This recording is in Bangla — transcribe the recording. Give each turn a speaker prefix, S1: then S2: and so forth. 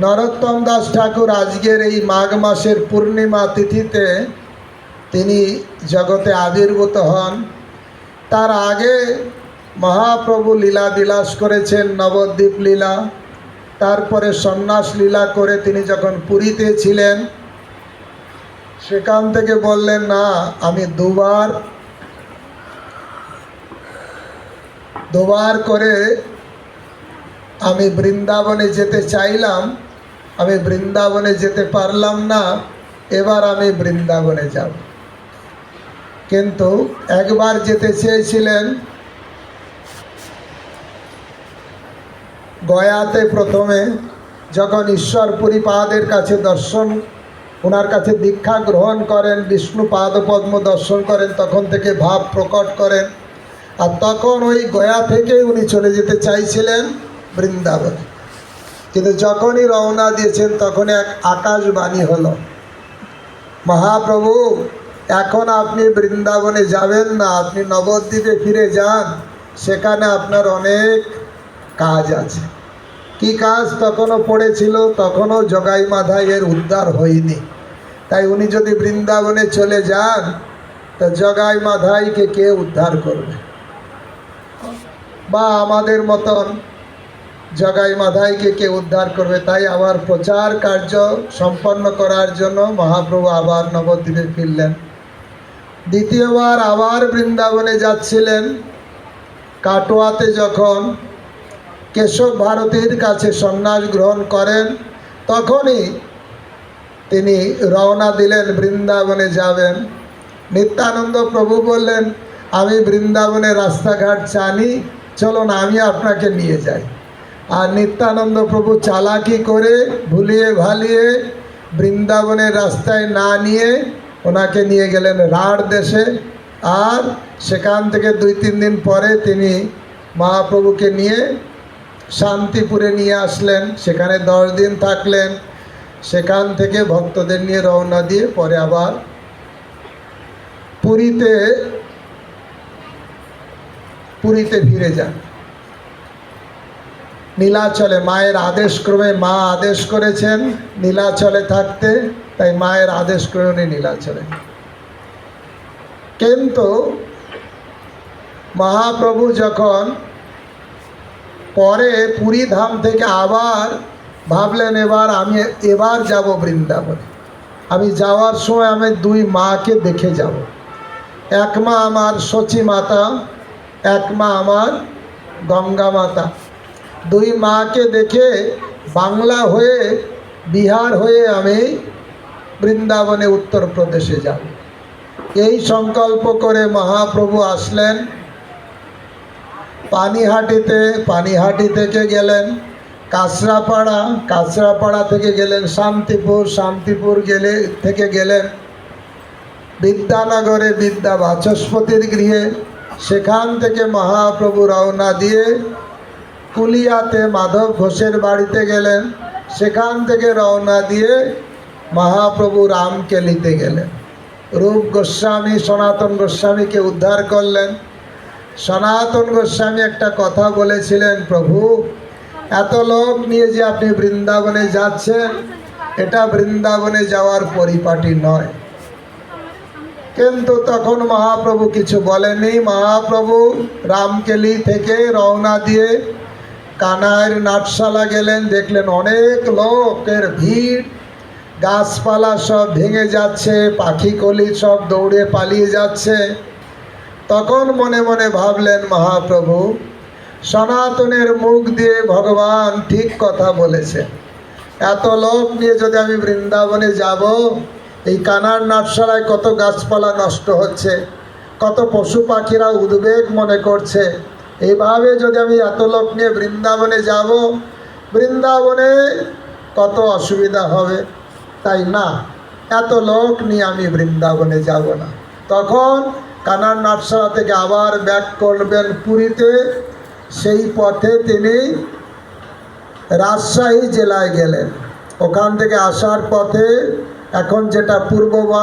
S1: নরোত্তম দাস ঠাকুর আজকের এই মাঘ মাসের পূর্ণিমা তিথিতে তিনি জগতে আবির্ভূত হন। তার আগে মহাপ্রভু লীলা বিলাস করেছেন, নবদ্বীপ লীলা, তারপরে সন্ন্যাস লীলা করে তিনি যখন পুরীতে ছিলেন সেখান থেকে বললেন, না, আমি দুবার করে আমি বৃন্দাবনে যেতে চাইলাম, আমি বৃন্দাবনে যেতে পারলাম না, এবার আমি বৃন্দাবনে যাব। কিন্তু একবার যেতে চেয়েছিলেন গয়াতে। প্রথমে যখন ঈশ্বরপুরীপাদের কাছে দর্শন, ওনার কাছে দীক্ষা গ্রহণ করেন, বিষ্ণু পাদপদ্ম দর্শন করেন, তখন থেকে ভাব প্রকট করেন। আর তখন ওই গয়া থেকেই উনি চলে যেতে চাইছিলেন বৃন্দাবনে। কিন্তু যখনই রওনা দিয়েছেন তখন এক আকাশবাণী হলো, মহাপ্রভু এখন আপনি বৃন্দাবনে যাবেন না, আপনি নবদ্বীপে ফিরে যান, সেখানে আপনার অনেক কাজ আছে। কি কাজ তখনও পড়েছিল? তখনও জগাই মাধাইয়ের উদ্ধার হয়নি। তাই উনি যদি বৃন্দাবনে চলে যান তা জগাই মাধাইকে কে উদ্ধার করবে? বা আমাদের মতন জগাই মাধাইকে কে উদ্ধার করবে? তাই আবার প্রচার কার্য সম্পন্ন করার জন্য মহাপ্রভু আবার নবদ্বীপে ফিরলেন। দ্বিতীয়বার আবার বৃন্দাবনে যাচ্ছিলেন। কাটোয়াতে যখন কেশব ভারতীর কাছে সন্ন্যাস গ্রহণ করেন তখনই তিনি রওনা দিলেন, বৃন্দাবনে যাবেন। নিত্যানন্দ প্রভু বললেন, আমি বৃন্দাবনে রাস্তাঘাট জানি, চলুন আমি আপনাকে নিয়ে যাই। আর নিত্যানন্দ প্রভু চালাকি করে ভুলিয়ে ভালিয়ে বৃন্দাবনের রাস্তায় না নিয়ে ওনাকে নিয়ে গেলেন রাঢ় দেশে। আর সেখান থেকে 2-3 দিন পরে তিনি মহাপ্রভুকে নিয়ে শান্তিপুরে নিয়ে আসলেন। সেখানে 10 দিন থাকলেন। সেখান থেকে ভক্তদের নিয়ে রওনা দিয়ে পরে আবার পুরীতে ফিরে যান। নীলাচলে মায়ের আদেশ ক্রমে, মা আদেশ করেছেন নীলাচলে থাকতে, তাই মায়ের আদেশ ক্রমে উনি নীলাচলে। কিন্তু মহাপ্রভু যখন পরে পুরী ধাম থেকে আবার ভাবলেন এবার যাব বৃন্দাবনে, আমি যাওয়ার সময় আমি 2 মাকে দেখে যাব। এক মা আমার সচী মাতা, এক মা আমার গঙ্গা মাতা। 2 মাকে দেখে বাংলা হয়ে বিহার হয়ে আমি বৃন্দাবনে উত্তরপ্রদেশে যাব। এই সংকল্প করে মহাপ্রভু আসলেন পানিহাটিতে। পানিহাটি থেকে গেলেন কাঁচরাপাড়া, কাঁচরাপাড়া থেকে গেলেন শান্তিপুর, শান্তিপুর থেকে গেলেন বিদ্যানগরে বিদ্যা বাচস্পতির গৃহে। সেখান থেকে মহাপ্রভু রওনা দিয়ে কুলিয়াতে মাধব ঘোষের বাড়িতে গেলেন। সেখান থেকে রওনা দিয়ে মহাপ্রভু রামকেলিতে গেলেন। রূপ গোস্বামী সনাতন গোস্বামীকে উদ্ধার করলেন। সনাতন গোস্বামী একটা কথা বলেছিলেন, প্রভু এত লোক নিয়ে যে আপনি বৃন্দাবনে যাচ্ছেন, এটা বৃন্দাবনে যাওয়ার পরিপাটি নয়। কিন্তু তখন মহাপ্রভু কিছু বলেনি। মহাপ্রভু রামকেলি থেকে রওনা দিয়ে কানাইয়ের নাটশালা গেলেন। দেখলেন অনেক লোকের ভিড়, গাছপালা সব ভেঙে যাচ্ছে, পাখিকলি সব দৌড়ে পালিয়ে যাচ্ছে। তখন মনে মনে ভাবলেন মহাপ্রভু, সনাতনের মুখ দিয়ে ভগবান ঠিক কথা বলেছে। এত লোক নিয়ে যদি আমি বৃন্দাবনে যাব, এই কানার নাটশালায় কত গাছপালা নষ্ট হচ্ছে, কত পশু পাখিরা উদ্বেগ মনে করছে। এইভাবে যদি আমি এত লোক নিয়ে বৃন্দাবনে যাব, বৃন্দাবনে কত অসুবিধা হবে। তাই না, এত লোক নিয়ে আমি বৃন্দাবনে যাব না। তখন কানার নাটশালা থেকে আবার ব্যাক করবেন পুরীতে। সেই পথে তিনি রাজশাহী জেলায় গেলেন। ওখান থেকে আসার পথে এখন যেটা পূর্ববঙ্গ